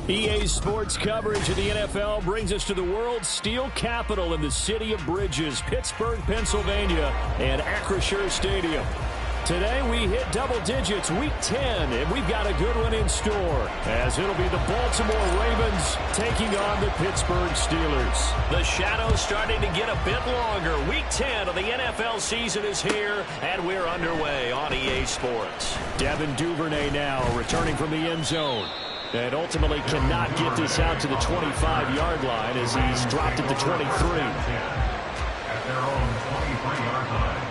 EA Sports coverage of the NFL brings us to the world's steel capital in the city of bridges, Pittsburgh, Pennsylvania, and Acrisure Stadium. Today we hit double digits, week 10, and we've got a good one in store, as it'll be the Baltimore Ravens taking on the Pittsburgh Steelers. The shadow's starting to get a bit longer. Week 10 of the NFL season is here, and we're underway on EA Sports. Devin Duvernay now returning from the end zone. And ultimately cannot get this out to the 25-yard line as he's dropped at the 23. At their own 23-yard line.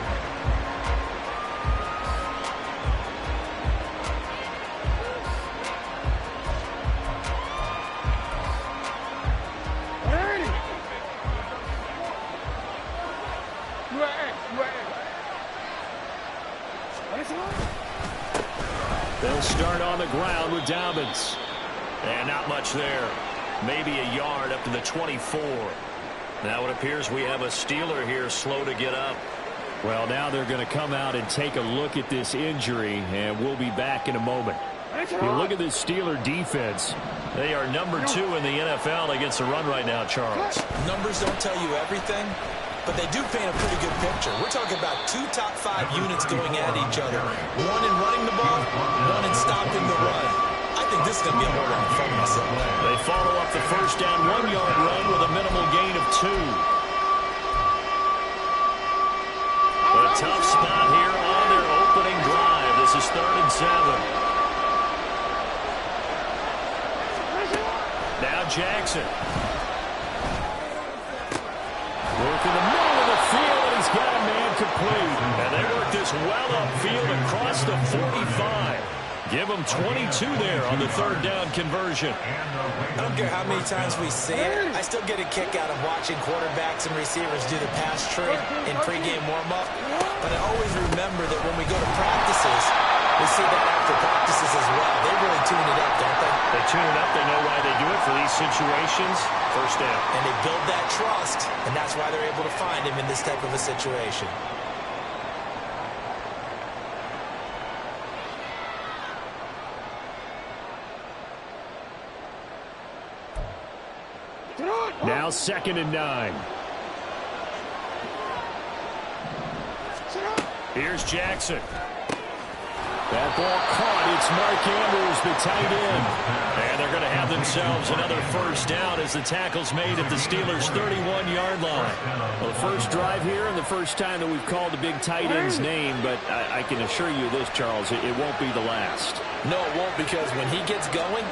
They'll start on the ground with Dobbins. And not much there. Maybe a yard up to the 24. Now it appears we have a Steeler here slow to get up. Well, now they're going to come out and take a look at this injury, and we'll be back in a moment. You look at this Steeler defense. They are number 2 in the NFL against the run right now, Charles. Numbers don't tell you everything, but they do paint a pretty good picture. We're talking about 2 top 5 units going at each other. One in running the ball, one in stopping the run. I think this is going to be a whole lot of fun myself. They follow up the first down 1-yard run with a minimal gain of 2. A tough spot here on their opening drive. This is 3rd and 7. Now Jackson. Work in the middle of the field, and he's got a man complete. And they work this well upfield across the 45. Give them 22 there on the 3rd down conversion. I don't care how many times we see it. I still get a kick out of watching quarterbacks and receivers do the pass trade in pregame warm-up. But I always remember that when we go to practices, we see that after practices as well. They really tune it up, don't they? They tune it up. They know why they do it for these situations. First down. And they build that trust, and that's why they're able to find him in this type of a situation. Now 2nd and 9. Here's Jackson. That ball caught. It's Mark Andrews, the tight end. And they're going to have themselves another first down as the tackle's made at the Steelers' 31-yard line. Well, the first drive here and the first time that we've called the big tight end's name, but I can assure you this, Charles, it won't be the last. No, it won't, because when he gets going,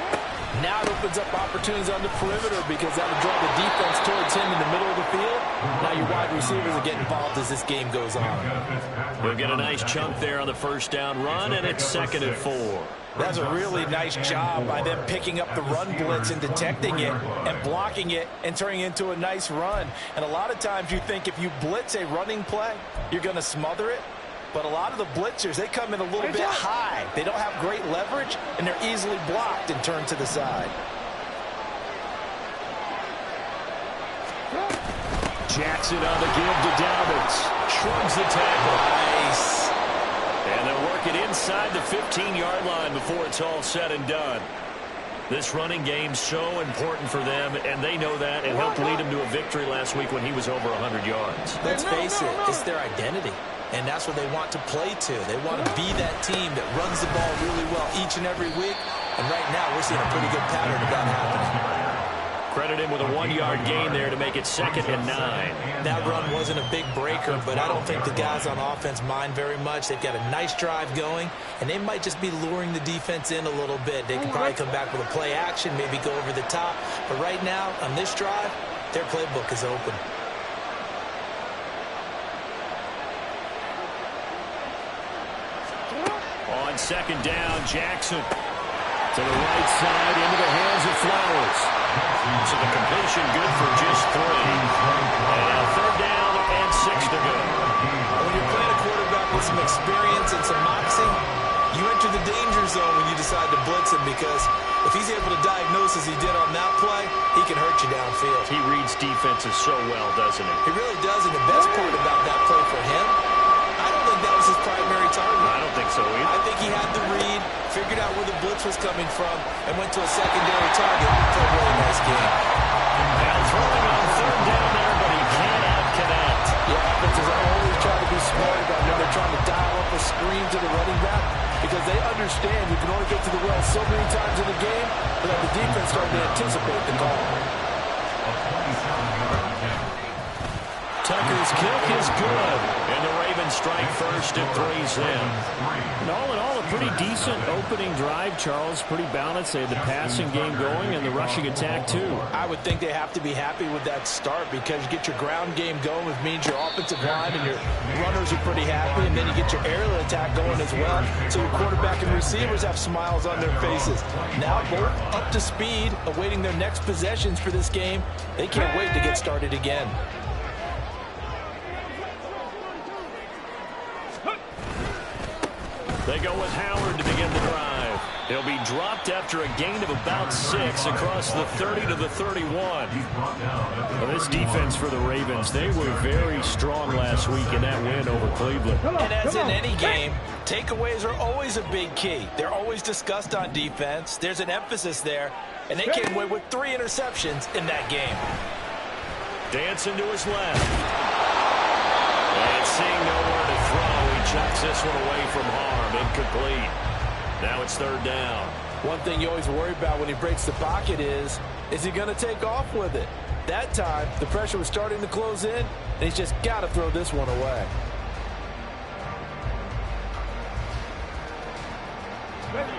now it opens up opportunities on the perimeter because that'll draw the defense towards him in the middle of the field. Now your wide receivers are getting involved as this game goes on. We'll get a nice chunk there on the first down run, and it's 2nd and 4. That's a really nice job by them picking up the run blitz and detecting it and blocking it and turning it into a nice run. And a lot of times you think if you blitz a running play, you're going to smother it. But a lot of the blitzers, they come in a little bit high. They don't have great leverage, and they're easily blocked and turned to the side. Jackson on the give to Dobbins. Shrugs the tackle. Nice. And they'll work it inside the 15-yard line before it's all said and done. This running game's so important for them, and they know that. It helped lead them to a victory last week when he was over 100 yards. Let's face it, it's their identity. And that's what they want to play to. They want to be that team that runs the ball really well each and every week. And right now, we're seeing a pretty good pattern of that happening. Credit him with a 1-yard gain there to make it 2nd and 9. That run wasn't a big breaker, but I don't think the guys on offense mind very much. They've got a nice drive going, and they might just be luring the defense in a little bit. They can probably come back with a play action, maybe go over the top. But right now, on this drive, their playbook is open. On 2nd down, Jackson to the right side into the hands of Flowers. So the completion good for just 3. And now 3rd down and 6 to go. When you're playing a quarterback with some experience and some moxie, you enter the danger zone when you decide to blitz him, because if he's able to diagnose as he did on that play, he can hurt you downfield. He reads defenses so well, doesn't he? He really does, and the best part about that play for him, I don't think that was his primary target. I don't think so either. I think he had the read, figured out where the blitz was coming from and went to a secondary target for a really nice game. Now throwing on third down there, but he cannot connect. Yeah, offenses are always trying to be smart about when they're trying to dial up a screen to the running back because they understand you can only get to the well so many times in the game without the defense starting to anticipate the call. Tucker's kick is good, and the Ravens strike first at 3's in. And all in all, a pretty decent opening drive, Charles. Pretty balanced. They had the passing game going and the rushing attack, too. I would think they have to be happy with that start because you get your ground game going, which means your offensive line and your runners are pretty happy, and then you get your aerial attack going as well, so your quarterback and receivers have smiles on their faces. Now both up to speed, awaiting their next possessions for this game. They can't wait to get started again. They go with Howard to begin the drive. He'll be dropped after a gain of about 6 across the 30 to the 31. Well, this defense for the Ravens, they were very strong last week in that win over Cleveland. And as in any game, takeaways are always a big key. They're always discussed on defense. There's an emphasis there, and they came away with 3 interceptions in that game. Dancing to his left. And seeing nowhere to throw, he chucks this one away from harm. Incomplete. Now it's third down. One thing you always worry about when he breaks the pocket is he going to take off with it? That time, the pressure was starting to close in, and he's just got to throw this one away.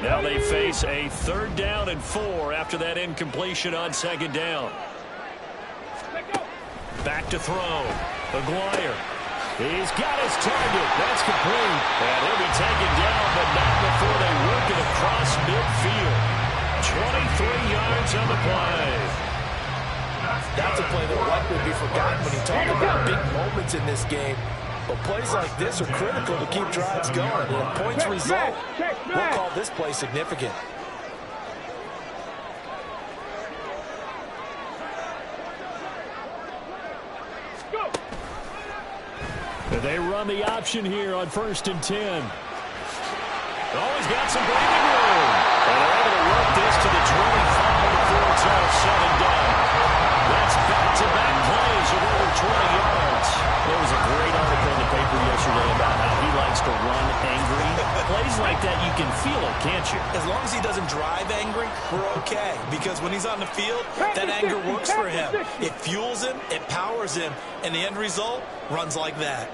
Now they face a 3rd down and 4 after that incompletion on 2nd down. Back to throw. Maguire. He's got his target. That's complete. And he'll be taken down, but not before they work it across midfield. 23 yards on the play. That's a play that will likely be forgotten when you talk about big moments in this game. But plays like this are critical to keep drives going. And if points result, we'll call this play significant. They run the option here on 1st and 10. He's got some breathing room. And they're able to work this to the 25 before it's all said and done. That's back-to-back plays of over 20 yards. There was a great article in the paper yesterday about how he likes to run angry. Plays like that, you can feel it, can't you? As long as he doesn't drive angry, we're okay. Because when he's on the field, that anger works for him. It fuels him, it powers him, and the end result runs like that.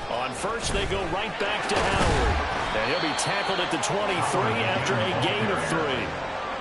On first, they go right back to Howard. And he'll be tackled at the 23 after a gain of 3.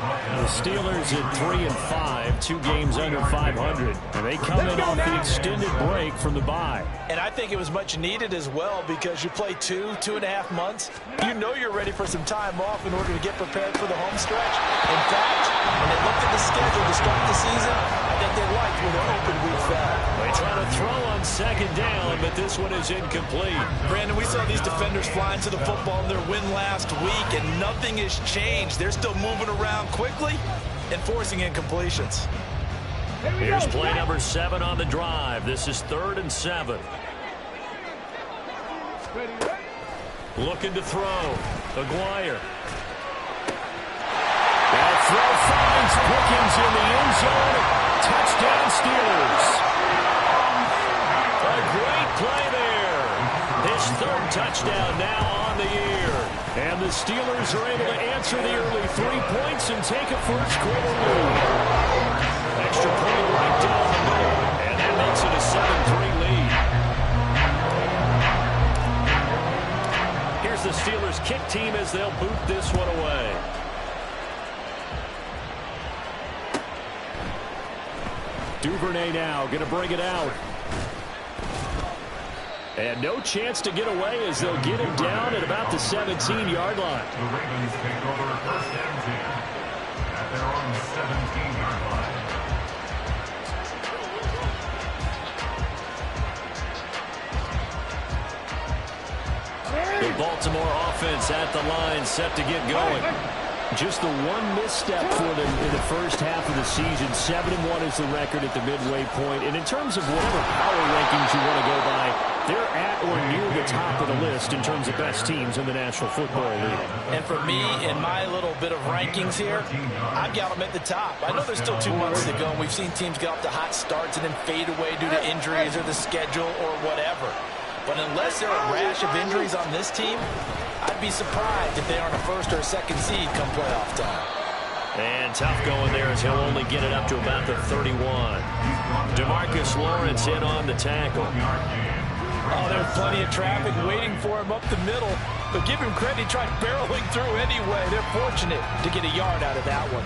The Steelers at 3 and 5, 2 games under 500. And they come in off the extended break from the bye. And I think it was much needed as well because you play 2.5 months. You know you're ready for some time off in order to get prepared for the home stretch. In fact, when they looked at the schedule to start the season, I think they liked where their open week fell. They try to throw on 2nd down, but this one is incomplete. Brandon, we saw these defenders flying to the football in their win last week, and nothing has changed. They're still moving around quickly and forcing incompletions. Here's play number 7 on the drive. This is 3rd and 7. Looking to throw. Maguire. That throw finds Pickens in the end zone. Touchdown Steelers. A great play there. His 3rd touchdown now on the year. And the Steelers are able to answer the early 3 points and take a first quarter lead. Extra point right down the middle. And that makes it a 7-3 lead. Here's the Steelers kick team as they'll boot this one away. Duvernay now going to bring it out. And no chance to get away as they'll get him down at about the 17-yard line. The Ravens take over 1st and 10 at their own 17-yard line. The Baltimore offense at the line, set to get going. Just the one misstep for them in the first half of the season. 7-1 is the record at the midway point. And in terms of whatever power rankings you want to go by, they're at or near the top of the list in terms of best teams in the National Football League. And for me, in my little bit of rankings here, I've got them at the top. I know there's still 2 months to go, and we've seen teams get off to hot starts and then fade away due to injuries or the schedule or whatever. But unless there are a rash of injuries on this team, I'd be surprised if they aren't a first or a second seed come playoff time. And tough going there as he'll only get it up to about the 31. DeMarcus Lawrence in on the tackle. Oh, there's plenty of traffic waiting for him up the middle. But give him credit, he tried barreling through anyway. They're fortunate to get a yard out of that one.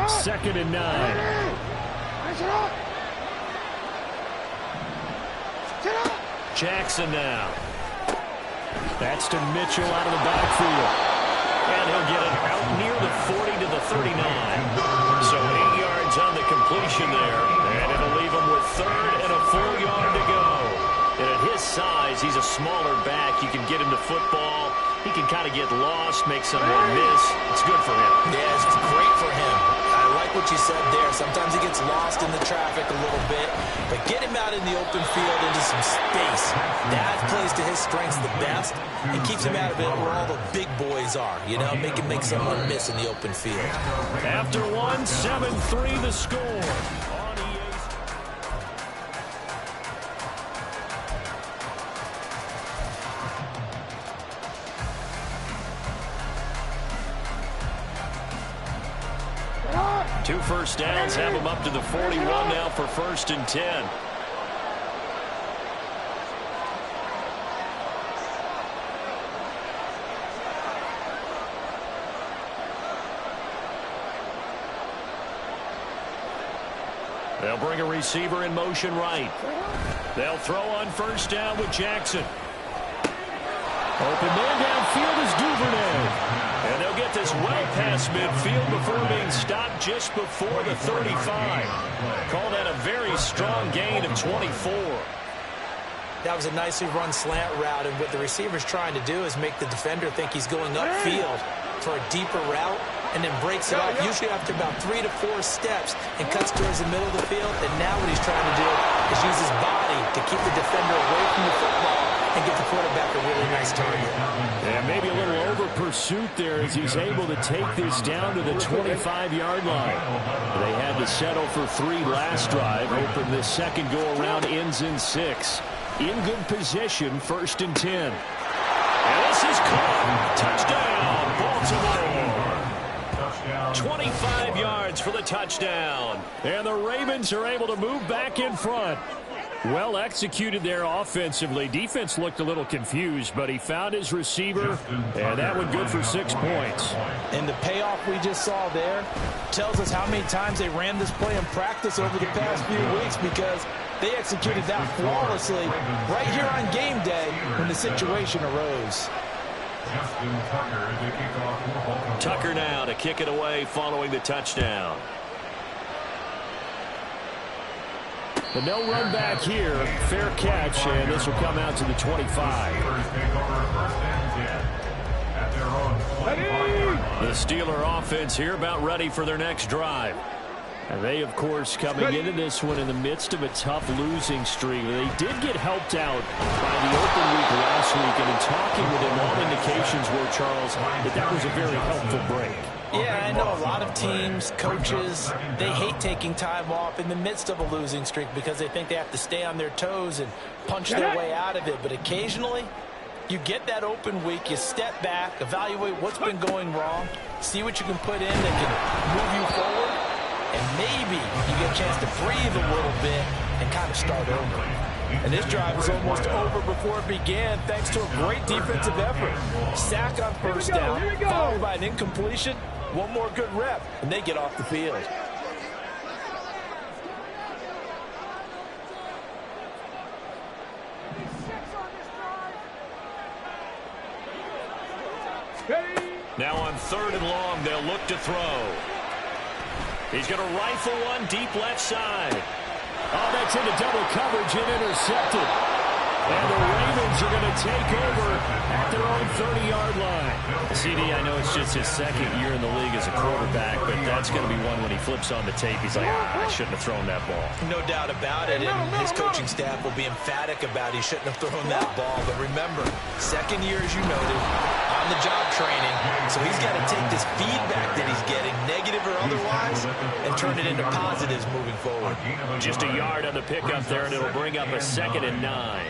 2nd and 9. Jackson now. That's to Mitchell out of the backfield. And he'll get it out near the 40 to the 39. So 8 yards on the completion there. And it'll leave him with 3rd and a full yard to go. And at his size, he's a smaller back. You can get him the football. He can kind of get lost, make someone miss. It's good for him. Yeah, it's great for him. I like what you said there. Sometimes he gets lost in the traffic a little bit, but get him out in the open field into some space. That plays to his strengths the best and keeps him out of it where all the big boys are. You know, make him make someone miss in the open field. After 1, 7-3 the score. Two first downs have him up to the 41 now for 1st and 10. They'll bring a receiver in motion right. They'll throw on 1st down with Jackson. Open man downfield is Duvernay. And they'll get this well past midfield before being stopped just before the 35. Call that a very strong gain of 24. That was a nicely run slant route, and what the receiver's trying to do is make the defender think he's going upfield for a deeper route and then breaks it off, usually after about 3 to 4 steps, and cuts towards the middle of the field. And now what he's trying to do is use his body to keep the defender away from the football and get the quarterback a really nice target. Yeah, maybe a little over pursuit there as he's able to take this down to the 25-yard line. They had to settle for 3 last drive, hoping this second go-around ends in 6. In good position, 1st and 10. And this is caught. Touchdown, Baltimore. 25 yards for the touchdown. And the Ravens are able to move back in front. Well executed there offensively. Defense looked a little confused, but he found his receiver, and that one good for 6 points. And the payoff we just saw there tells us how many times they ran this play in practice over the past few weeks, because they executed that flawlessly right here on game day when the situation arose. Tucker now to kick it away following the touchdown. But no run back here. Fair catch, and this will come out to the 25. The Steeler offense here about ready for their next drive. And they, of course, coming into this one in the midst of a tough losing streak. They did get helped out by the open week last week, and in talking with him, all indications were, Charles, that was a very helpful break. Yeah, I know a lot of teams, coaches, they hate taking time off in the midst of a losing streak because they think they have to stay on their toes and punch their way out of it. But occasionally, you get that open week, you step back, evaluate what's been going wrong, see what you can put in that can move you forward, and maybe you get a chance to breathe a little bit and kind of start over. And this drive was almost over before it began thanks to a great defensive effort. Sack on 1st down, followed by an incompletion. One more good rep, and they get off the field. Now on 3rd and long, they'll look to throw. He's going to rifle one deep left side. Oh, that's into double coverage and intercepted. And the Ravens are going to take over at their own 30-yard line. CD, I know it's just his second year in the league as a quarterback, but that's going to be one when he flips on the tape. He's like, I shouldn't have thrown that ball. No doubt about it, and his coaching staff will be emphatic about he shouldn't have thrown that ball. But remember, second year, as you noted, on-the-job training, so he's got to take this feedback that he's getting, negative or otherwise, and turn it into positives moving forward. Just a yard on the pickup there, and it'll bring up a 2nd and 9.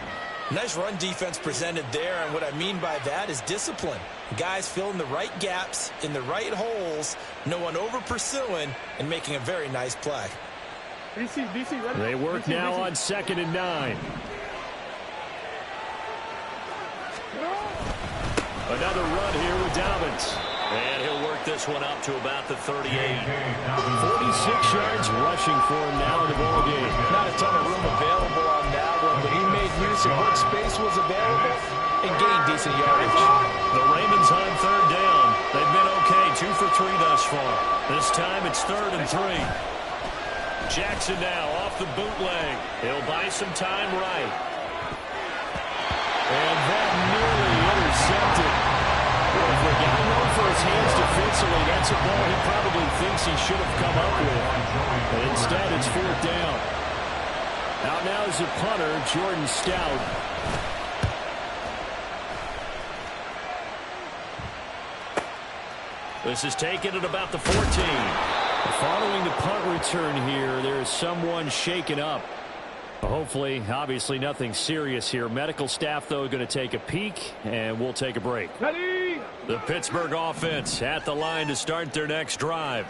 Nice run defense presented there, and what I mean by that is discipline. Guys filling the right gaps in the right holes, no one over-pursuing, and making a very nice play. They work now on 2nd and 9. Another run here with Dobbins. And he'll work this one up to about the 38. 46 yards rushing for him now in the ball game. Not a ton of room available on that one, but he made use of what space was available and gained decent yardage. The Ravens on 3rd down. They've been okay, 2 for 3 thus far. This time it's 3rd and 3. Jackson now off the bootleg. He'll buy some time right. And that nearly intercepted. Well, if the guy known for his hands defensively, that's a ball he probably thinks he should have come up with. But instead, it's 4th down. Out now is the punter, Jordan Stout. This is taken at about the 14. Following the punt return here, there is someone shaken up. Hopefully, obviously, nothing serious here. Medical staff, though, going to take a peek, and we'll take a break. Ready? The Pittsburgh offense at the line to start their next drive.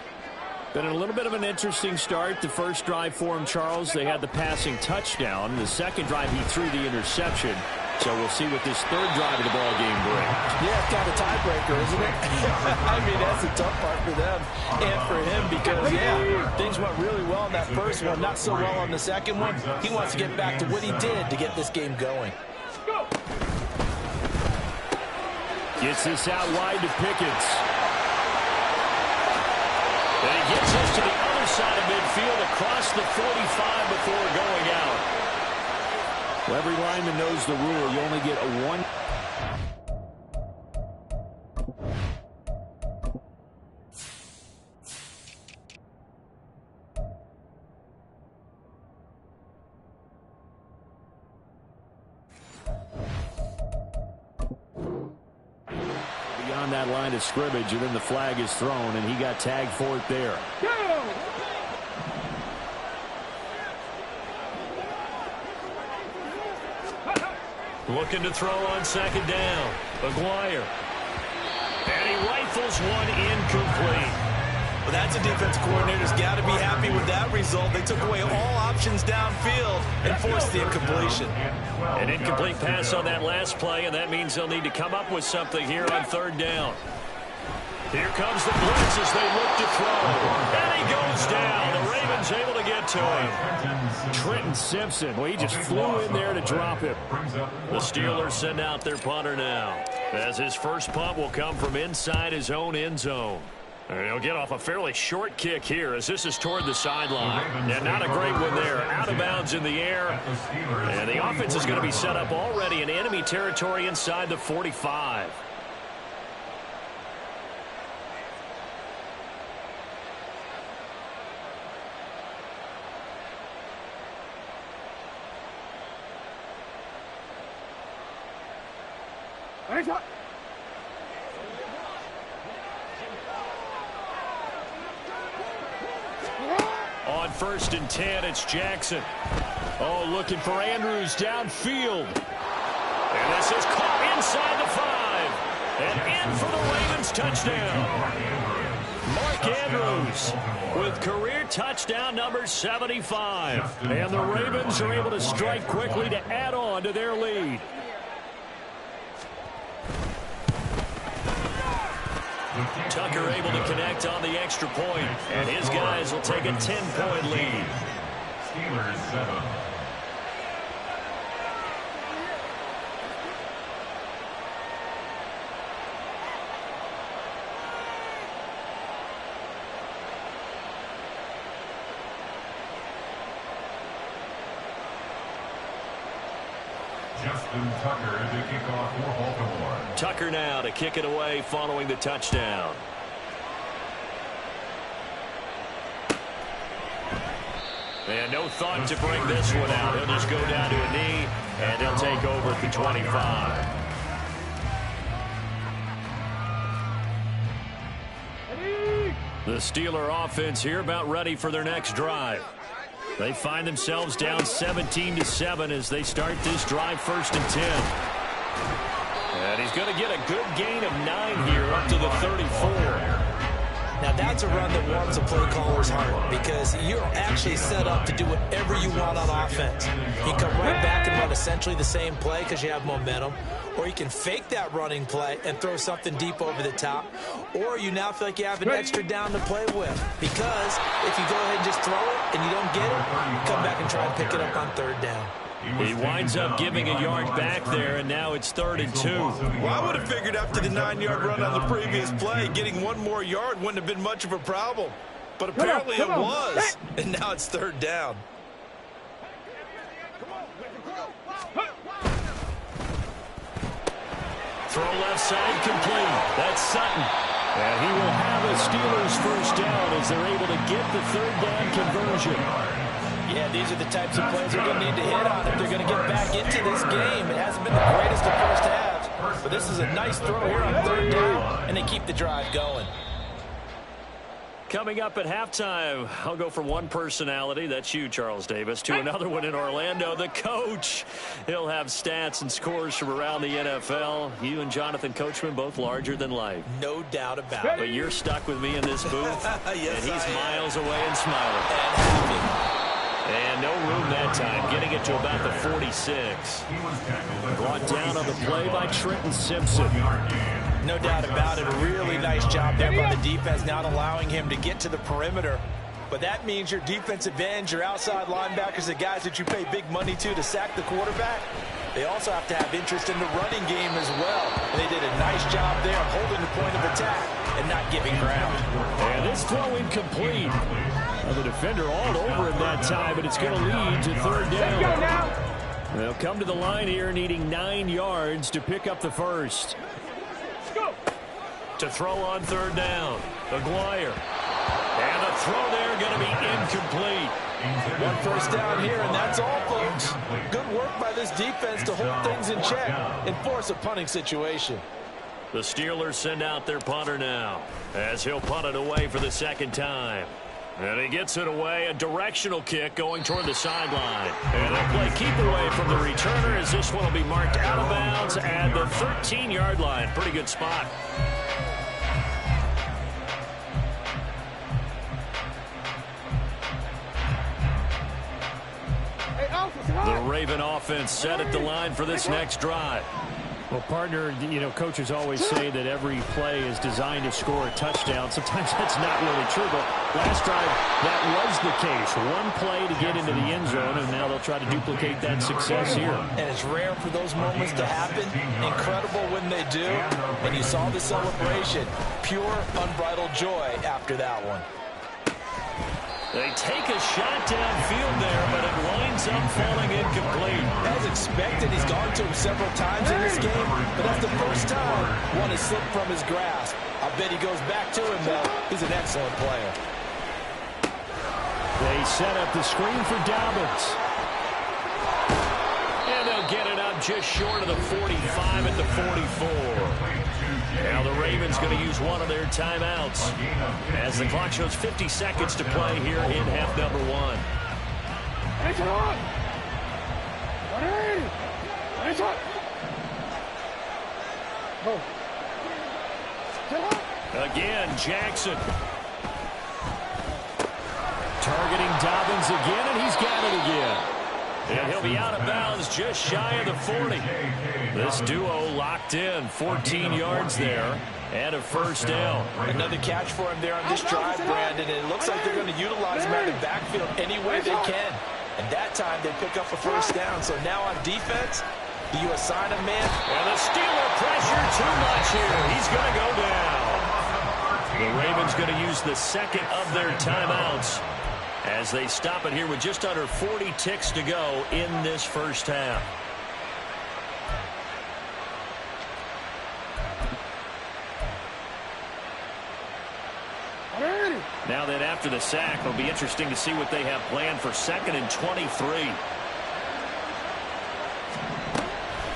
Been a little bit of an interesting start. The first drive for him, Charles, they had the passing touchdown. The second drive, he threw the interception. So we'll see what this 3rd drive of the ball game brings. Yeah, it's kind of a tiebreaker, isn't it? I mean, that's a tough part for them and for him because, yeah, things went really well in that first one, not so well on the second one. He wants to get back to what he did to get this game going. Gets this out wide to Pickens. And he gets us to the other side of midfield across the 45 before going out. Well, every lineman knows the rule. You only get a 1. Beyond that line of scrimmage, and then the flag is thrown, and he got tagged for it there. Looking to throw on 2nd down. McGuire. And he rifles one incomplete. Well, that's a defense coordinator's got to be happy with that result. They took away all options downfield and forced the incompletion. An incomplete pass on that last play, and that means they'll need to come up with something here on 3rd down. Here comes the blitz as they look to throw. And he goes down. The Ravens able to get to him. Trenton Simpson. Well, he just flew in there to drop him. The Steelers send out their punter now, as his first punt will come from inside his own end zone. And he'll get off a fairly short kick here as this is toward the sideline. Yeah, not a great one there. Out of bounds in the air. And the offense is going to be set up already in enemy territory inside the 45. On 1st and 10, it's Jackson. Oh, looking for Andrews downfield. And this is caught inside the 5. And in for the Ravens touchdown. Mark Andrews with career touchdown number 75. And the Ravens are able to strike quickly to add on to their lead. Tucker able to connect on the extra point, and his guys will take a 10-point lead. Steelers 7. Justin Tucker to kick off for Baltimore. Tucker now to kick it away following the touchdown. And no thought to bring this one out. He'll just go down to a knee, and he'll take over at the 25. The Steeler offense here about ready for their next drive. They find themselves down 17-7 as they start this drive 1st and 10. And he's going to get a good gain of 9 here up to the 34. Now that's a run that warms a play caller's heart because you're actually set up to do whatever you want on offense. You can come right back and run essentially the same play because you have momentum, or you can fake that running play and throw something deep over the top, or you now feel like you have an extra down to play with because if you go ahead and just throw it and you don't get it, come back and try and pick it up on 3rd down. He winds up giving a yard back there, and now it's 3rd and 2. Well, I would have figured after the 9-yard run on the previous play, getting 1 more yard wouldn't have been much of a problem. But apparently it was, and now it's 3rd down. Throw left side complete. That's Sutton. And he will have a Steelers 1st down as they're able to get the 3rd down conversion. Yeah, these are the types of plays they're going to need to hit on if they're going to get back into this game. It hasn't been the greatest of first halves, but this is a nice throw here on 3rd down, and they keep the drive going. Coming up at halftime, I'll go from one personality, that's you, Charles Davis, to another one in Orlando, the coach. He'll have stats and scores from around the NFL. You and Jonathan Coachman, both larger than life. No doubt about it. But you're stuck with me in this booth, yes, and he's miles away and smiling. And happy. And no room that time, getting it to about the 46. Brought down on the play by Trenton Simpson. No doubt about it. A really nice job there by the defense, not allowing him to get to the perimeter. But that means your defensive ends, your outside linebackers, the guys that you pay big money to sack the quarterback, they also have to have interest in the running game as well. And they did a nice job there of holding the point of attack and not giving ground. And this throw incomplete. Well, the defender all over him that time, but it's going to lead to 3rd down. They'll come to the line here needing 9 yards to pick up the 1st. To throw on 3rd down. Aguirre. And the throw there going to be incomplete. 1 first down here, and that's all, folks. Good work by this defense to hold things in check and force a punting situation. The Steelers send out their punter now as he'll punt it away for the 2nd time. And he gets it away, a directional kick going toward the sideline. And they'll play keep away from the returner as this one will be marked out of bounds at the 13-yard line. Pretty good spot. The Raven offense set at the line for this next drive. Well, partner, you know, coaches always say that every play is designed to score a touchdown. Sometimes that's not really true, but last drive, that was the case. One play to get into the end zone, and now they'll try to duplicate that success here. And it's rare for those moments to happen. Incredible when they do. And you saw the celebration. Pure, unbridled joy after that one. They take a shot downfield there, but it winds up falling incomplete. As expected, he's gone to him several times in this game, but that's the first time one has slipped from his grasp. I bet he goes back to him, though. He's an excellent player. They set up the screen for Dobbins. And they'll get it up just short of the 45 at the 44. Now the Ravens going to use one of their timeouts as the clock shows 50 seconds to play here in half number 1. Again, Jackson. Targeting Dobbins again, and he's got it again. And he'll be out of bounds just shy of the 40. This duo locked in, 14 yards there, and a first down. Another catch for him there on this drive, Brandon, and it looks like they're going to utilize him out of the backfield any way they can. And that time they pick up a first down. So now on defense, do you assign a man? And the Steeler pressure too much here. He's going to go down. The Ravens going to use the second of their timeouts as they stop it here with just under 40 ticks to go in this first half. Now then, after the sack, it'll be interesting to see what they have planned for 2nd and 23.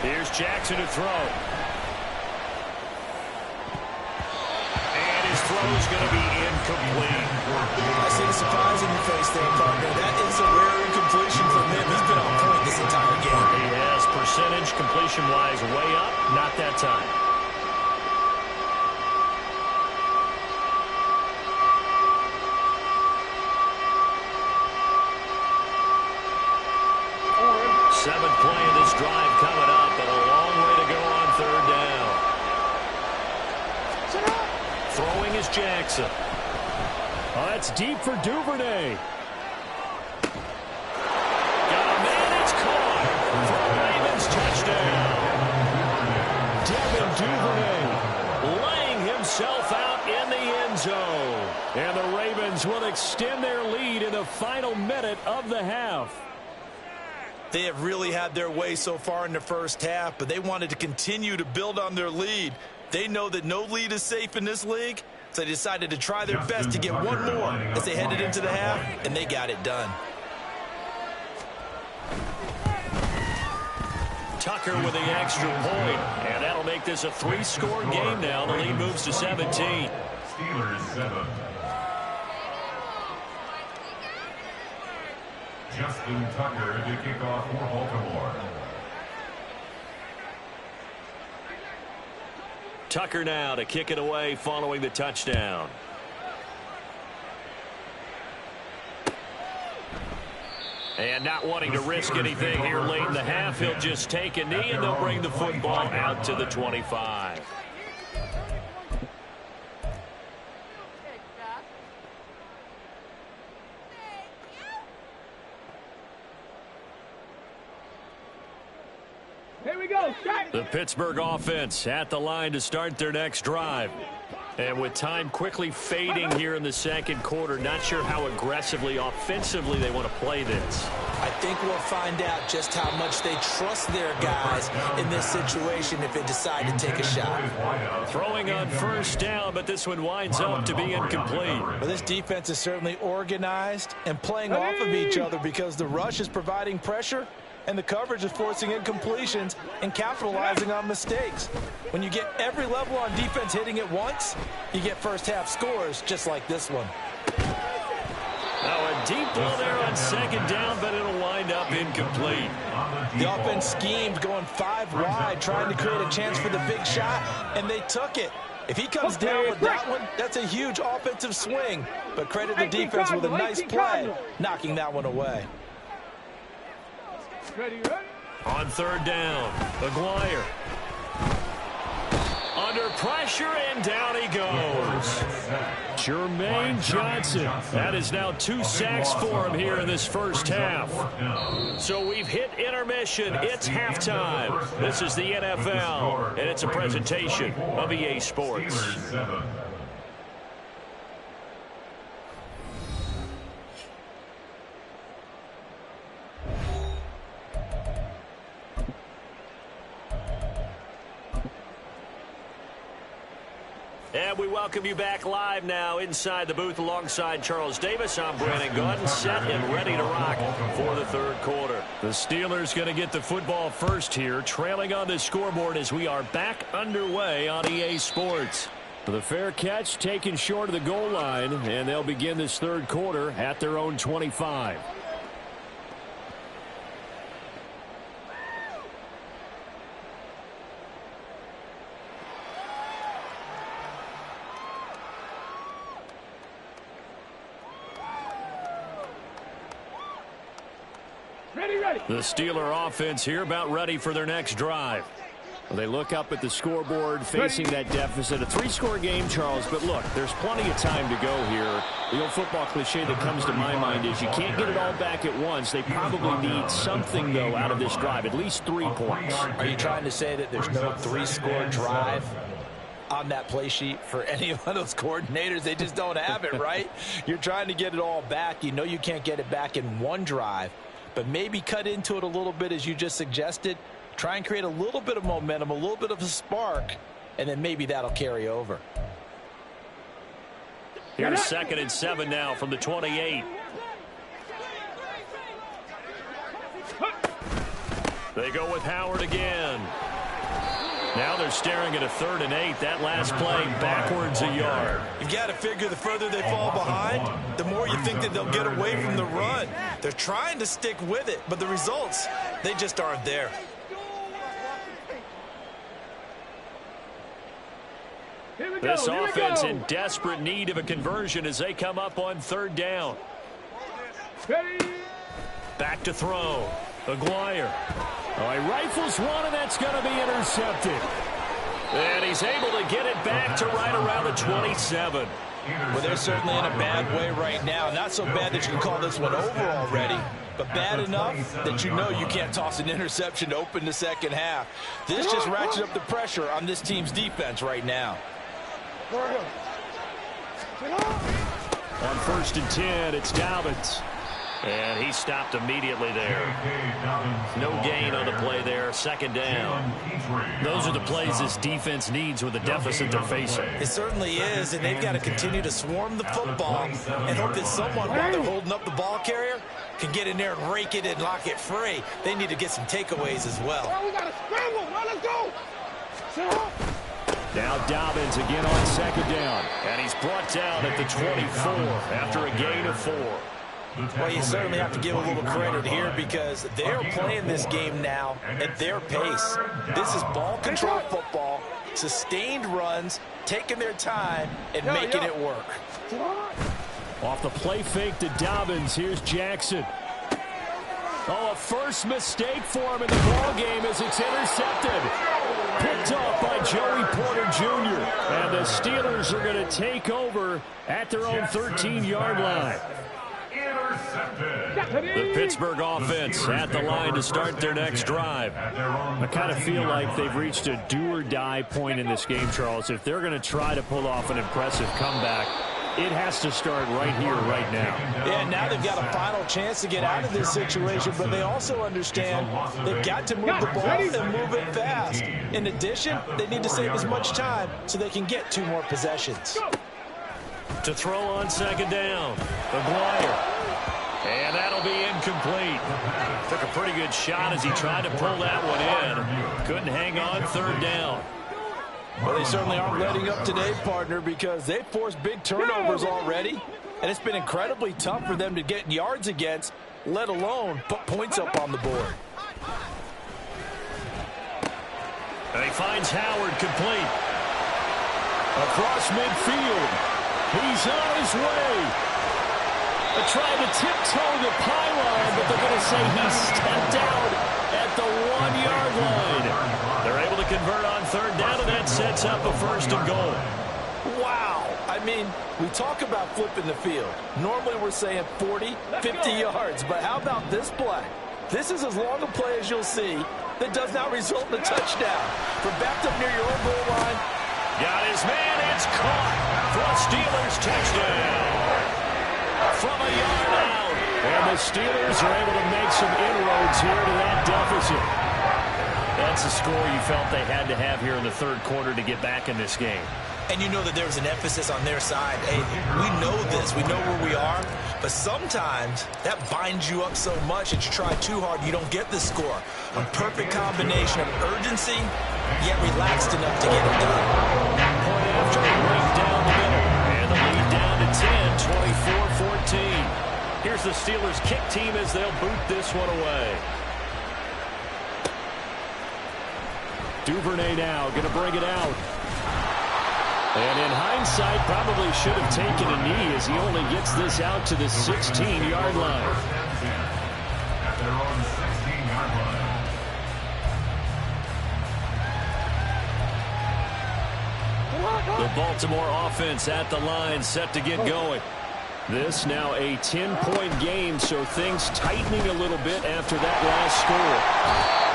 Here's Jackson to throw. And his throw is going to be incomplete. I see the surprise in your face there, partner. That is a rare incompletion from him. He's been on point this entire game. He has percentage completion-wise way up. Not that time. Seventh play of this drive coming up, and a long way to go on 3rd down. Throwing is Jackson. Oh, that's deep for Duvernay. Got a man, it's caught. For a Ravens touchdown. Devin Duvernay laying himself out in the end zone. And the Ravens will extend their lead in the final minute of the half. They have really had their way so far in the first half, but they wanted to continue to build on their lead. They know that no lead is safe in this league, so they decided to try their best to get one more as they headed into the half, and they got it done. Tucker with the extra point, and that'll make this a 3-score game now. The lead moves to 17. Steelers 7. Justin Tucker to kick off for Baltimore. Tucker now to kick it away following the touchdown. And not wanting to risk anything here late in the half, he'll just take a knee and they'll bring the football out to the 25. Here we go. The Pittsburgh offense at the line to start their next drive. And with time quickly fading here in the 2nd quarter, not sure how aggressively, offensively they want to play this. I think we'll find out just how much they trust their guys in this situation if they decide to take a shot. Throwing on 1st down, but this one winds up to be incomplete. Well, this defense is certainly organized and playing off of each other because the rush is providing pressure and the coverage is forcing incompletions and capitalizing on mistakes. When you get every level on defense hitting at once, you get first half scores just like this one. Now a deep ball there on 2nd down, but it'll wind up incomplete. The offense schemed going 5 wide, trying to create a chance for the big shot, and they took it. If he comes down with that one, that's a huge offensive swing. But credit the defense with a nice play, knocking that one away. Ready. On 3rd down, McGuire. Under pressure, and down he goes. Jermaine Johnson. That is now 2 sacks for him here in this first half. So we've hit intermission. It's halftime. This is the NFL, and it's a presentation of EA Sports. And we welcome you back live now inside the booth alongside Charles Davis. I'm Brandon Gaudin, set and ready to rock for the 3rd quarter. The Steelers going to get the football first here, trailing on the scoreboard as we are back underway on EA Sports. The fair catch taken short of the goal line, and they'll begin this 3rd quarter at their own 25. The Steeler offense here about ready for their next drive. They look up at the scoreboard facing that deficit. A 3-score game, Charles, but look, there's plenty of time to go here. The old football cliche that comes to my mind is you can't get it all back at once. They probably need something, though, out of this drive, at least 3 points. Are you trying to say that there's no 3-score drive on that play sheet for any of those coordinators? They just don't have it, right? You're trying to get it all back. You know you can't get it back in one drive, but maybe cut into it a little bit as you just suggested. Try and create a little bit of momentum, a little bit of a spark, and then maybe that'll carry over. Here's 2nd and 7 now from the 28. They go with Howard again. Now they're staring at a 3rd and 8. That last play backwards a yard. You've got to figure the further they fall behind, the more you think that they'll get away from the run. They're trying to stick with it, but the results, they just aren't there. This offense in desperate need of a conversion as they come up on 3rd down. Back to throw. Aguirre. Oh, he rifles one, and that's going to be intercepted. And he's able to get it back to right around the 27. Well, they're certainly in a bad way right now. Not so bad that you can call this one over already, but bad enough that you know you can't toss an interception to open the second half. This just ratchets up the pressure on this team's defense right now. On 1st and 10, it's Dobbins. And he stopped immediately there. No gain on the play there. 2nd down. Those are the plays this defense needs with the deficit they're facing. It certainly is, and they've got to continue to swarm the football and hope that someone, while they're holding up the ball carrier, can get in there and rake it and lock it free. They need to get some takeaways as well. We got to scramble. Let's go. Now Dobbins again on 2nd down. And he's brought down at the 24 after a gain of 4. Well, you certainly have to give a little credit here because they're playing this game now at their pace. This is ball control football, sustained runs, taking their time, and making it work. Off the play fake to Dobbins, here's Jackson. Oh, a first mistake for him in the ball game as it's intercepted. Picked off by Joey Porter Jr. And the Steelers are going to take over at their own 13-yard line. The Pittsburgh offense at the line to start their next drive. I kind of feel like they've reached a do-or-die point in this game, Charles. If they're going to try to pull off an impressive comeback, it has to start right here, right now. Yeah, now they've got a final chance to get out of this situation, but they also understand they've got to move the ball and move it fast. In addition, they need to save as much time so they can get 2 more possessions. To throw on 2nd down, Aguirre. And that'll be incomplete. Took a pretty good shot as he tried to pull that one in. Couldn't hang on 3rd down. Well, they certainly aren't letting up today, partner, because they've forced big turnovers already, and it's been incredibly tough for them to get yards against, let alone put points up on the board. And he finds Howard complete. Across midfield. He's on his way. They're trying to tiptoe the pylon, but they're going to say he stepped out at the 1-yard line. They're able to convert on 3rd down, and that sets up a 1st and goal. Wow. I mean, we talk about flipping the field. Normally we're saying 40, 50 yards, but how about this play? This is as long a play as you'll see that does not result in a touchdown. From backed up near your own goal line. Got his man, it's caught for a Steelers touchdown. From a yard out. And the Steelers are able to make some inroads here to that deficit. That's a score you felt they had to have here in the 3rd quarter to get back in this game. And you know that there was an emphasis on their side. Hey, we know this. We know where we are. But sometimes that binds you up so much that you try too hard, you don't get the score. A perfect combination of urgency, yet relaxed enough to get it done. Point after right down the middle. And the lead down to 10, 24-14. Here's the Steelers kick team as they'll boot this one away. Duvernay now going to bring it out. And in hindsight, probably should have taken a knee as he only gets this out to the 16-yard line. At their own 16-yard line. The Baltimore offense at the line, set to get going. This now a 10-point game, so things tightening a little bit after that last score.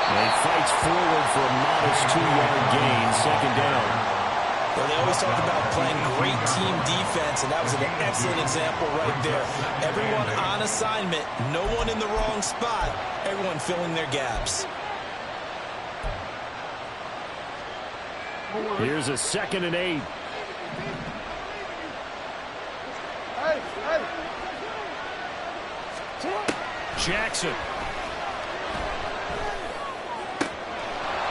And he fights forward for a modest 2-yard gain, 2nd down. Well, they always talk about playing great team defense, and that was an excellent example right there. Everyone on assignment, no one in the wrong spot, everyone filling their gaps. Here's a 2nd and 8. Jackson.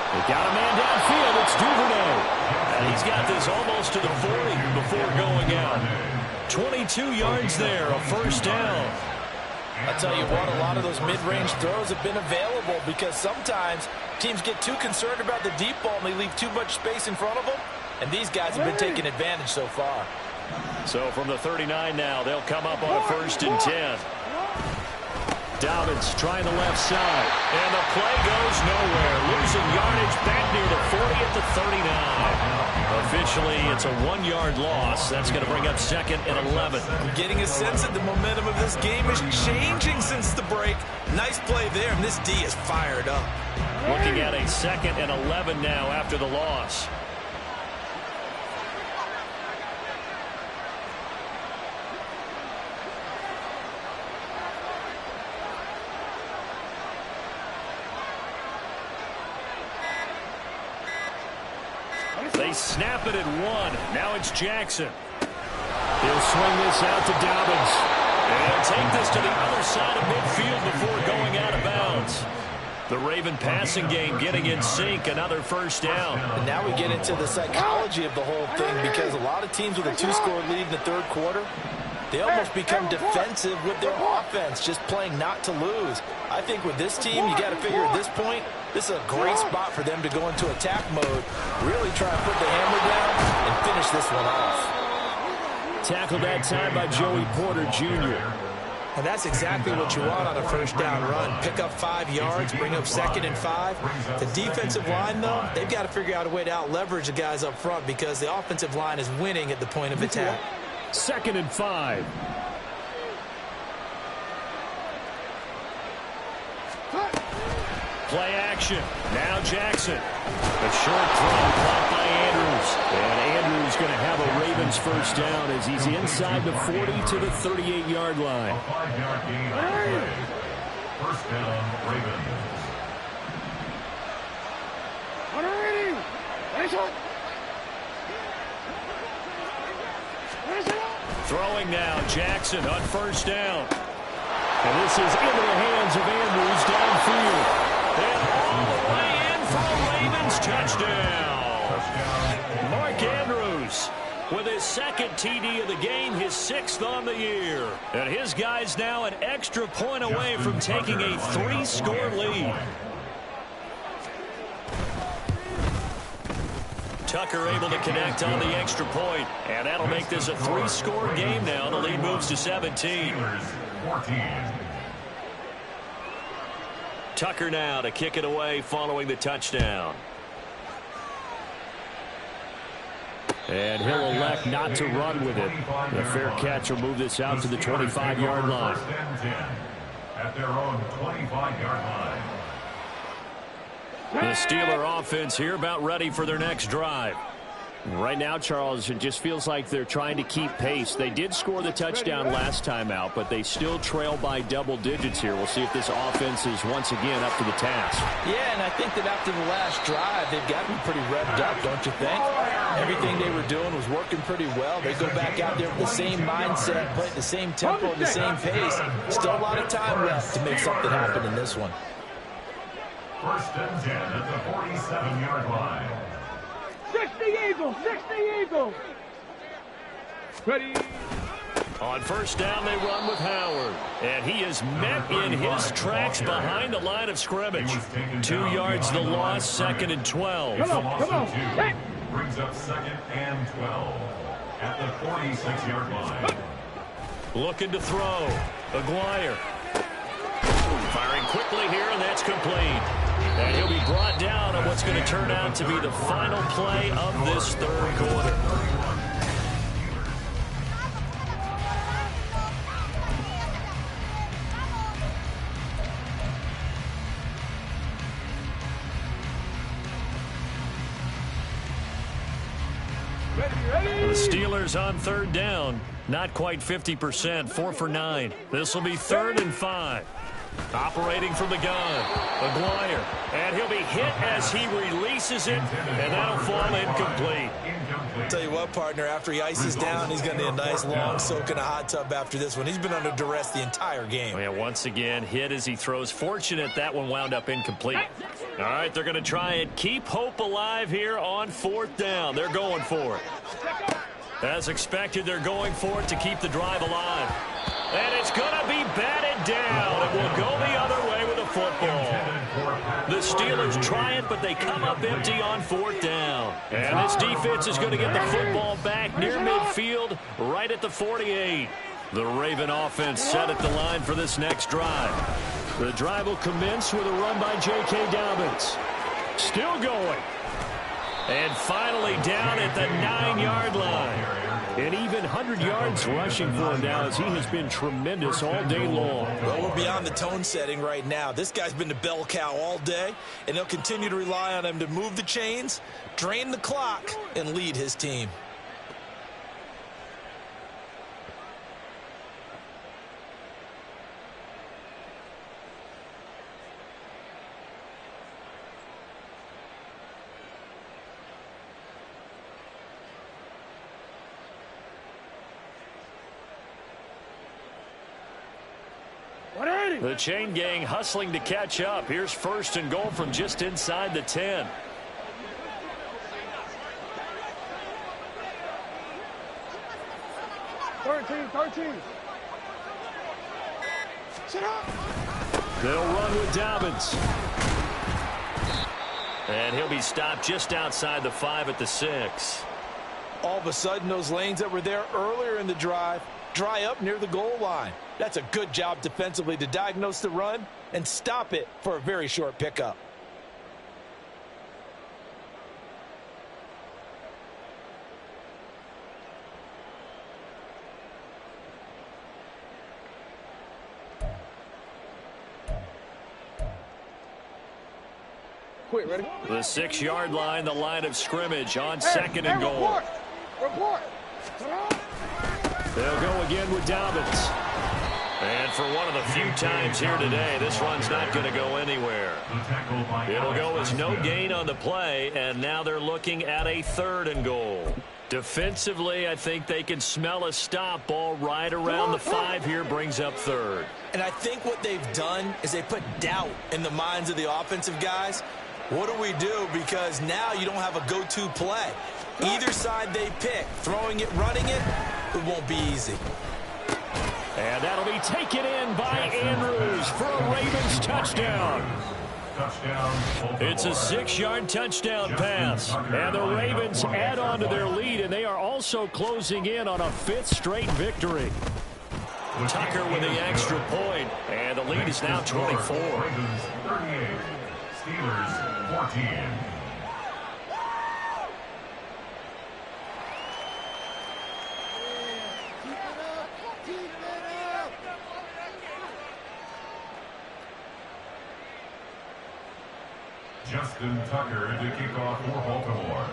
They got a man downfield. It's Duvernay. And he's got this almost to the 40 before going out. 22 yards there, a first down. I'll tell you what, a lot of those mid-range throws have been available because sometimes teams get too concerned about the deep ball and they leave too much space in front of them. And these guys have been taking advantage so far. So from the 39 now, they'll come up on a 1st and 10. Dobbins trying the left side. And the play goes nowhere. Losing yardage back near the 40 at the 39. Officially, it's a 1-yard loss. That's going to bring up 2nd and 11. I'm getting a sense that the momentum of this game is changing since the break. Nice play there, and this D is fired up. Looking at a 2nd and 11 now after the loss. They snap it at 1. Now it's Jackson. He'll swing this out to Dobbins. And take this to the other side of midfield before going out of bounds. The Raven passing game getting in sync. Another first down. And now we get into the psychology of the whole thing because a lot of teams with a 2-score lead in the 3rd quarter, they almost become defensive with their offense, just playing not to lose. I think with this team, you got to figure at this point, this is a great spot for them to go into attack mode, really try and put the hammer down and finish this one off. Tackled that time by Joey Porter Jr. And that's exactly what you want on a first down run. Pick up 5 yards, bring up 2nd and 5. The defensive line, though, they've got to figure out a way to out-leverage the guys up front because the offensive line is winning at the point of attack. 2nd and 5. Play action. Now Jackson. A short throw caught by Andrews. And Andrews going to have a Ravens first down as he's inside the 40 to the 38-yard line. A 5-yard gain on the play. First down, Ravens. Throwing now, Jackson on first down. And this is into the hands of Andrews downfield. And all the way in for a Ravens touchdown. Mark Andrews with his 2nd TD of the game, his 6th on the year. And his guys now an extra point away from taking a 3-score lead. Tucker able to connect on the extra point, and that'll make this a 3-score game now. The lead moves to 17. 14. Tucker now to kick it away following the touchdown. And he'll elect not to run with it. The fair catch will move this out to the 25-yard line. First and 10 at their own 25-yard line. The Steeler offense here about ready for their next drive. Right now, Charles, it just feels like they're trying to keep pace. They did score the touchdown last time out, but they still trail by double digits here. We'll see if this offense is once again up to the task. Yeah, and I think that after the last drive, they've got to be pretty revved up, don't you think? Everything they were doing was working pretty well. They go back out there with the same mindset, play at the same tempo and the same pace. Still a lot of time left to make something happen in this one. First and 10 at the 47-yard line. 60 Eagles! 60 Eagles! Ready? On first down, they run with Howard. And he is met in his tracks behind the line of scrimmage. 2 yards the loss, 2nd and 12. Come on. Hey. Brings up 2nd and 12 at the 46-yard line. Looking to throw. Aguirre. Firing quickly here, and that's complete. And he'll be brought down on what's going to turn out to be the final play of this 3rd quarter. The Steelers on 3rd down. Not quite 50%, 4 for 9. This will be 3rd and 5. Operating from the gun, McGuire, and he'll be hit as he releases it, and that'll fall incomplete. Tell you what, partner, after he ices down, he's going to need a nice long soak in a hot tub after this one. He's been under duress the entire game. Oh, yeah, once again, hit as he throws. Fortunate that one wound up incomplete. All right, they're going to try and keep hope alive here on 4th down. They're going for it. As expected, they're going for it to keep the drive alive. And it's going to be batted down. It will go the other way with a football. The Steelers try it, but they come up empty on 4th down. And this defense is going to get the football back near midfield, right at the 48. The Raven offense set at the line for this next drive. The drive will commence with a run by J.K. Dobbins. Still going. And finally down at the 9-yard line. And even 100 yards rushing for him now as he has been tremendous all day long. Well, we're beyond the tone setting right now. This guy's been the bell cow all day, and they'll continue to rely on him to move the chains, drain the clock, and lead his team. The chain gang hustling to catch up. Here's 1st and goal from just inside the 10. They'll run with Dobbins. And he'll be stopped just outside the 5 at the 6. All of a sudden, those lanes that were there earlier in the drive dry up near the goal line. That's a good job defensively to diagnose the run and stop it for a very short pickup. Quick, ready? The 6-yard line, the line of scrimmage on 2nd and goal. Report. They'll go again with Dobbins. And for one of the few times here today, this run's not going to go anywhere. It'll go as no gain on the play, and now they're looking at a 3rd and goal. Defensively, I think they can smell a stop ball right around the 5 here, brings up 3rd. And I think what they've done is they put doubt in the minds of the offensive guys. What do we do? Because now you don't have a go-to play. Either side they pick, throwing it, running it, it won't be easy. And that'll be taken in by Andrews for a Ravens touchdown. It's a 6-yard touchdown pass. And the Ravens add on to their lead, and they are also closing in on a 5th straight victory. Tucker with the extra point, and the lead is now 24. Ravens 38, Steelers 14. Justin Tucker to kick off for Baltimore.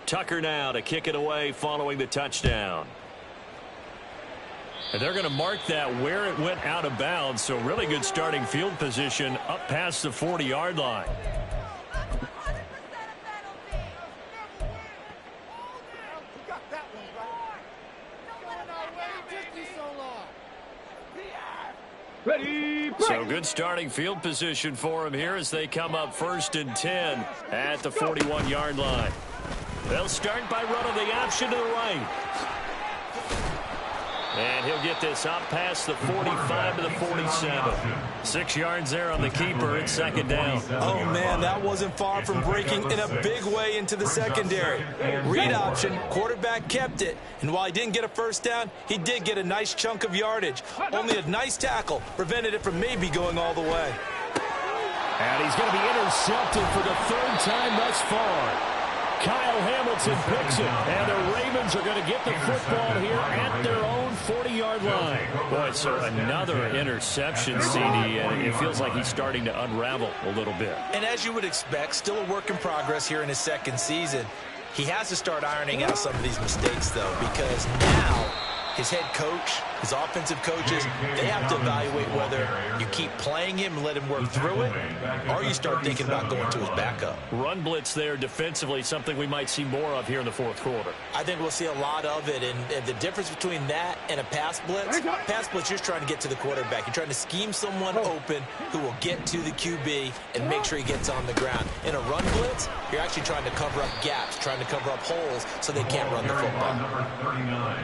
Tucker now to kick it away following the touchdown. And they're going to mark that where it went out of bounds, so really good starting field position up past the 40-yard line. Ready, So good starting field position for him here as they come up 1st and 10 at the 41-yard line. They'll start by running the option to the right. And he'll get this up past the 45 to the 47. 6 yards there on the keeper. It's 2nd down. Oh, man, that wasn't far from breaking in a big way into the secondary. Read option, quarterback kept it. And while he didn't get a 1st down, he did get a nice chunk of yardage. Only a nice tackle prevented it from maybe going all the way. And he's going to be intercepted for the 3rd time thus far. Kyle Hamilton picks it, and the Ravens are going to get the football here at their own 40-yard line. Boy, so another interception, CD, and it feels like he's starting to unravel a little bit. And as you would expect, still a work in progress here in his second season. He has to start ironing out some of these mistakes, though, because now his head coach, his offensive coaches, they have to evaluate whether you keep playing him and let him work through it, or you start thinking about going to his backup. Run blitz there defensively, something we might see more of here in the fourth quarter. I think we'll see a lot of it, and the difference between that and a pass blitz, you're just trying to get to the quarterback. You're trying to scheme someone open who will get to the QB and make sure he gets on the ground. In a run blitz, you're actually trying to cover up gaps, trying to cover up holes so they can't run the football.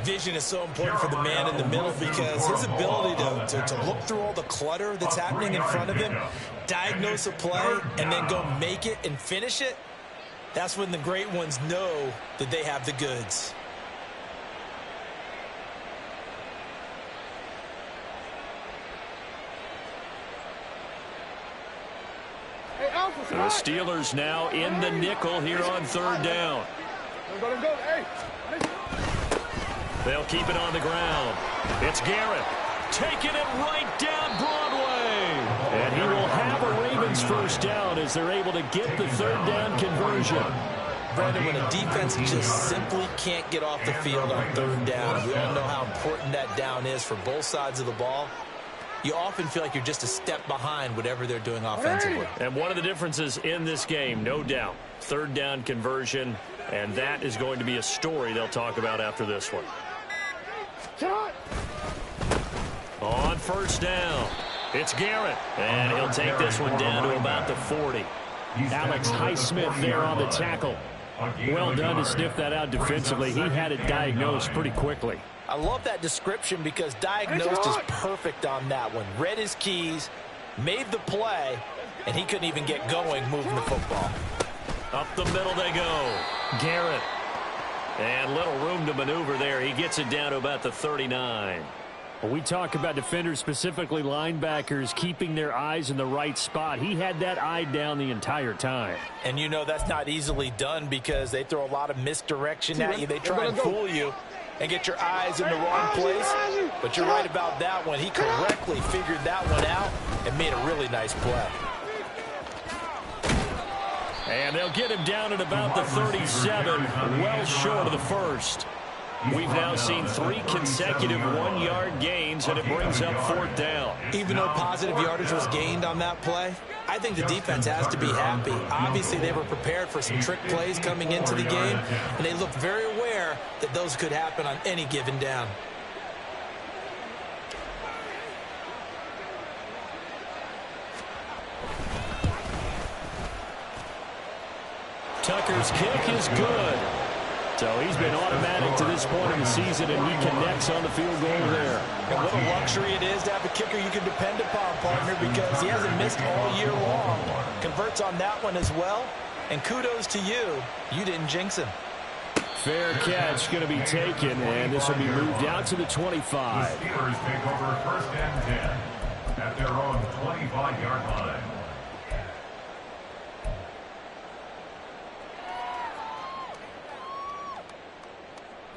Vision is so important for the man in the middle because his ability to look through all the clutter that's happening in front of him, diagnose a play, and then go make it and finish it, that's when the great ones know that they have the goods. The Steelers now in the nickel here on third down. They'll keep it on the ground. It's Garrett taking it right down Broadway. And he will have a Ravens first down as they're able to get the third down conversion. Brandon, when a defense just simply can't get off the field on third down, we all know how important that down is for both sides of the ball. You often feel like you're just a step behind whatever they're doing offensively. And one of the differences in this game, no doubt, third down conversion, and that is going to be a story they'll talk about after this one. On first down, it's Garrett, and he'll take this one down to about the 40. Alex Highsmith there on the tackle. Well done to sniff that out defensively. He had it diagnosed pretty quickly. I love that description because diagnosed is perfect on that one. Read his keys, made the play, and he couldn't even get going moving the football. Up the middle they go. Garrett. And little room to maneuver there. He gets it down to about the 39. When we talk about defenders, specifically linebackers, keeping their eyes in the right spot, he had that eye down the entire time. And you know that's not easily done because they throw a lot of misdirection at you. They try and fool you and get your eyes in the wrong place. But you're right about that one. He correctly figured that one out and made a really nice play. And they'll get him down at about the 37, well short of the first. We've now seen 3 consecutive one-yard gains, and it brings up fourth down. Even though positive yardage was gained on that play, I think the defense has to be happy. Obviously, they were prepared for some trick plays coming into the game, and they looked very aware that those could happen on any given down. Tucker's kick is good. So he's been automatic to this point in the season, and he connects on the field goal there. And what a luxury it is to have a kicker you can depend upon, partner, because he hasn't missed all year long. Converts on that one as well. And kudos to you. You didn't jinx him. Fair catch going to be taken, and this will be moved out to the 25. The Steelers take over first and 10 at their own 25-yard line.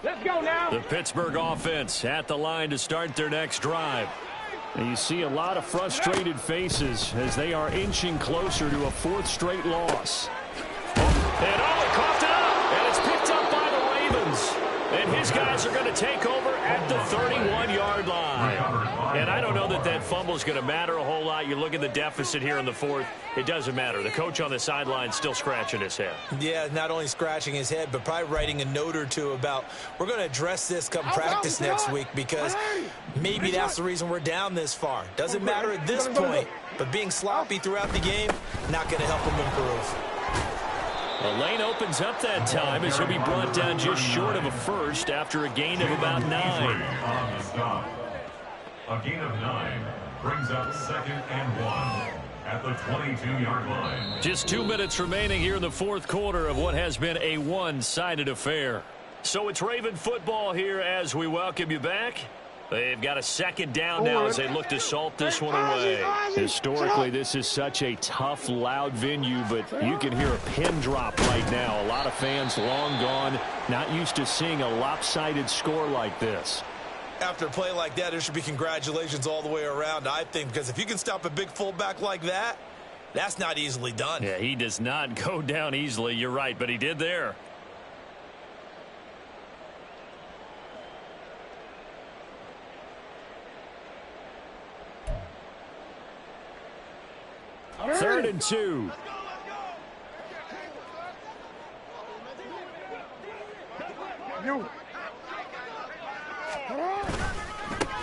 Let's go now. The Pittsburgh offense at the line to start their next drive. And you see a lot of frustrated faces as they are inching closer to a 4th straight loss. And they coughed it up, and it's picked up by the Ravens. And his guys are going to take over at the 31-yard line. And I don't know that that fumble is going to matter a whole lot. You look at the deficit here in the 4th. It doesn't matter. The coach on the sideline still scratching his head. Yeah, not only scratching his head, but probably writing a note or two about we're going to address this come practice next week because maybe that's the reason we're down this far. Doesn't matter at this point, but being sloppy throughout the game, not going to help him improve. The lane opens up that time as he'll be brought down just short of a first after a gain of about 9. On the stop. A gain of 9 brings up 2nd and 1 at the 22-yard line. Just 2 minutes remaining here in the 4th quarter of what has been a one-sided affair. So it's Raven football here as we welcome you back. They've got a second down now as they look to salt this one away. Historically, this is such a tough, loud venue, but you can hear a pin drop right now. A lot of fans long gone, not used to seeing a lopsided score like this. After a play like that, there should be congratulations all the way around, I think, because if you can stop a big fullback like that, that's not easily done. Yeah, he does not go down easily. You're right, but he did there. Third and 2.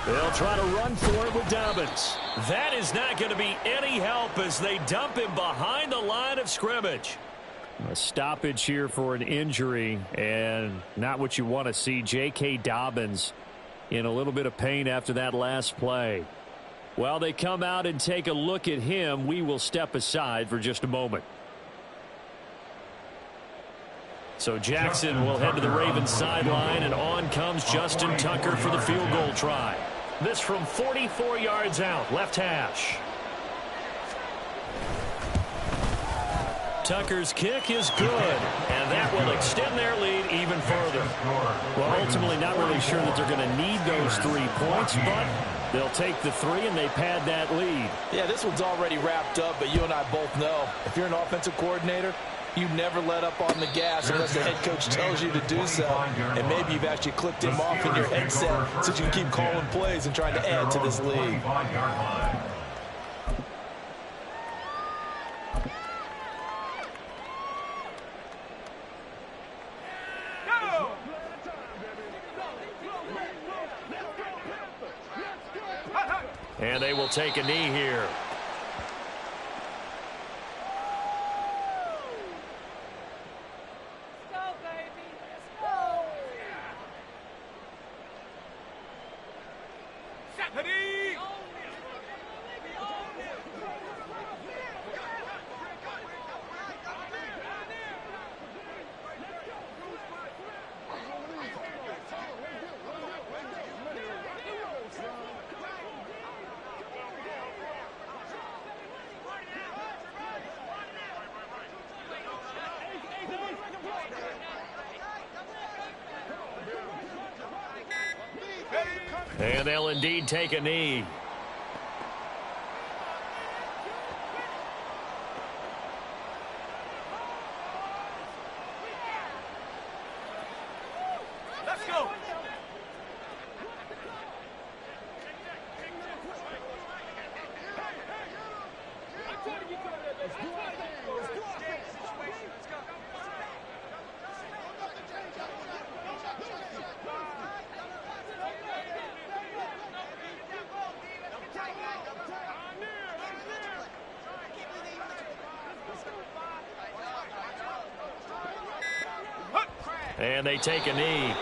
They'll try to run for it with Dobbins. That is not going to be any help as they dump him behind the line of scrimmage. A stoppage here for an injury, and not what you want to see. J.K. Dobbins in a little bit of pain after that last play. While they come out and take a look at him, we will step aside for just a moment. So Jackson will head to the Ravens sideline, and on comes Justin Tucker for the field goal try. This from 44 yards out, left hash. Tucker's kick is good, and that will extend their lead even further. Well, ultimately not really sure that they're going to need those 3 points, but they'll take the 3 and they pad that lead. Yeah, this one's already wrapped up, but you and I both know if you're an offensive coordinator, you never let up on the gas unless the head coach tells you to do so. And maybe you've actually clicked him off in your headset so you can keep calling plays and trying to add to this lead. And they will take a knee here. And they'll indeed take a knee. Let's go. And they take a knee.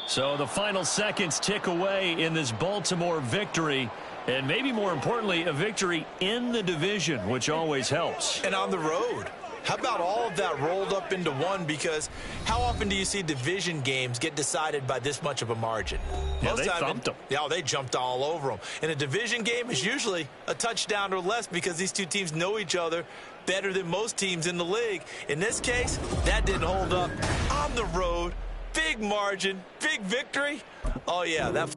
So the final seconds tick away in this Baltimore victory, and maybe more importantly, a victory in the division, which always helps. And on the road. How about all of that rolled up into one? Because how often do you see division games get decided by this much of a margin? Yeah, they thumped them. Yeah, they jumped all over them. And a division game is usually a touchdown or less because these two teams know each other better than most teams in the league. In this case, that didn't hold up. On the road, big margin, big victory. Oh, yeah, that